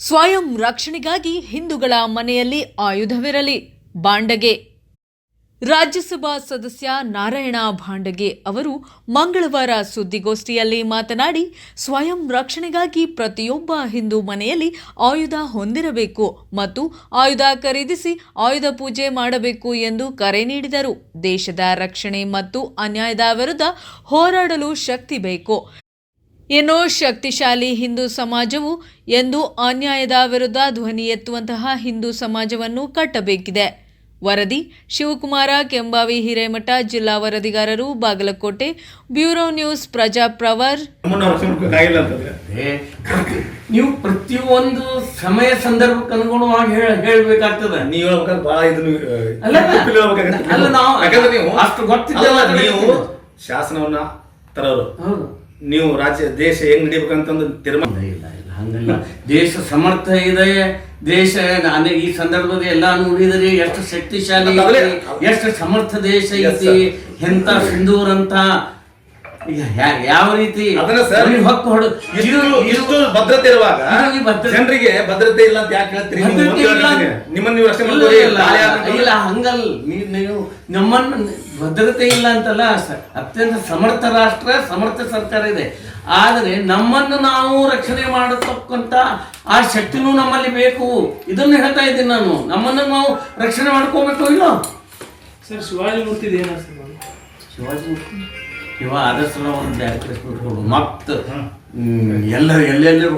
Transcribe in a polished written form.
ಸ್ವಯಂ ರಕ್ಷಣೆಗಾಗಿ ಹಿಂದೂಗಳ ಮನೆಯಲ್ಲಿ ಆಯುಧವಿರಲಿ. ಬಾಂಡಗೆ ರಾಜ್ಯಸಭಾ ಸದಸ್ಯ ನಾರಾಯಣ ಭಾಂಡಗೆ ಅವರು ಮಂಗಳವಾರ ಸುದ್ದಿಗೋಷ್ಠಿಯಲ್ಲಿ ಮಾತನಾಡಿ, ಸ್ವಯಂ ರಕ್ಷಣೆಗಾಗಿ ಪ್ರತಿಯೊಬ್ಬ ಹಿಂದೂ ಮನೆಯಲ್ಲಿ ಆಯುಧ ಹೊಂದಿರಬೇಕು ಮತ್ತು ಆಯುಧ ಖರೀದಿಸಿ ಆಯುಧ ಪೂಜೆ ಮಾಡಬೇಕು ಎಂದು ಕರೆ ನೀಡಿದರು. ದೇಶದ ರಕ್ಷಣೆ ಮತ್ತು ಅನ್ಯಾಯದ ವಿರುದ್ಧ ಹೋರಾಡಲು ಶಕ್ತಿ ಬೇಕು. ಏನೋ ಶಕ್ತಿಶಾಲಿ ಹಿಂದೂ ಸಮಾಜವು ಎಂದು ಅನ್ಯಾಯದ ವಿರುದ್ಧ ಧ್ವನಿ ಎತ್ತುವಂತಹ ಹಿಂದೂ ಸಮಾಜವನ್ನು ಕಟ್ಟಬೇಕಿದೆ. ವರದಿ ಶಿವಕುಮಾರ ಕೆಂಬಾವಿ ಹಿರೇಮಠ, ಜಿಲ್ಲಾ ವರದಿಗಾರರು, ಬಾಗಲಕೋಟೆ. ಬ್ಯೂರೋ ನ್ಯೂಸ್, ಪ್ರಜಾಪ್ರವರ್. ನೀವು ಪ್ರತಿಯೊಂದು ಸಮಯ ಸಂದರ್ಭಕ್ಕೆ ಅನುಗುಣವಾಗಿ ಹೇಳಬೇಕಾಗ್ತದೆ. ನೀವು ಅಷ್ಟು ಗೊತ್ತಿದ್ದಲ್ಲ. ನೀವು ಶಾಸನವನ್ನ ತರೋರು, ನೀವು ರಾಜ್ಯ ದೇಶ ಹೆಂಗ್ ನಡಿಬೇಕಂತಂದು ತೀರ್ಮಾನ ಇಲ್ಲ. ಹಂಗಲ್ಲ, ದೇಶ ಸಮರ್ಥ ಇದೆ. ದೇಶ ಈ ಸಂದರ್ಭದಲ್ಲಿ ಎಲ್ಲ ನೋಡಿದರೆ ಎಷ್ಟು ಶಕ್ತಿಶಾಲಿ, ಎಷ್ಟು ಸಮರ್ಥ ದೇಶ ಐತಿ. ಎಂತ ಸಿಂಧೂರ್ ಅಂತ ಯಾವ ರೀತಿ ಹಕ್ಕು ಭದ್ರತೆ ಇರುವಾಗ ಜನರಿಗೆ ಭದ್ರತೆ ಇಲ್ಲ ಅಂತ ಯಾಕೆ ಹೇಳ್ತೀರಿ? ಇಲ್ಲ, ಹಂಗಲ್ಲ. ನೀವು ನಮ್ಮನ್ನು ಭದ್ರತೆ ಇಲ್ಲ ಅಂತಲ್ಲ. ಅತ್ಯಂತ ಸಮರ್ಥ ರಾಷ್ಟ್ರ, ಸಮರ್ಥ ಸರ್ಕಾರ ಇದೆ. ಆದರೆ ನಮ್ಮನ್ನು ನಾವು ರಕ್ಷಣೆ ಮಾಡತಕ್ಕಂತ ಆ ಶಕ್ತಿನೂ ನಮ್ಮಲ್ಲಿ ಬೇಕು. ಇದನ್ನು ಹೇಳ್ತಾ ಇದ್ದೀನಿ ನಾನು. ನಮ್ಮನ್ನು ನಾವು ರಕ್ಷಣೆ ಮಾಡ್ಕೋಬೇಕು. ಇಲ್ಲ ಸರ್, ಶಿವಾಜಿ ಮೂರ್ತಿದ ಏನ ಶಿವಾಜಿ ಇವ ಅದರ್ಸಲ ಒಂದು ಬ್ಯಾರೆ ಕಳಿಸ್ಬಿಟ್ಟು ಮತ್ತೆ ಎಲ್ಲರೂ ಎಲ್ಲೆಲ್ಲರೂ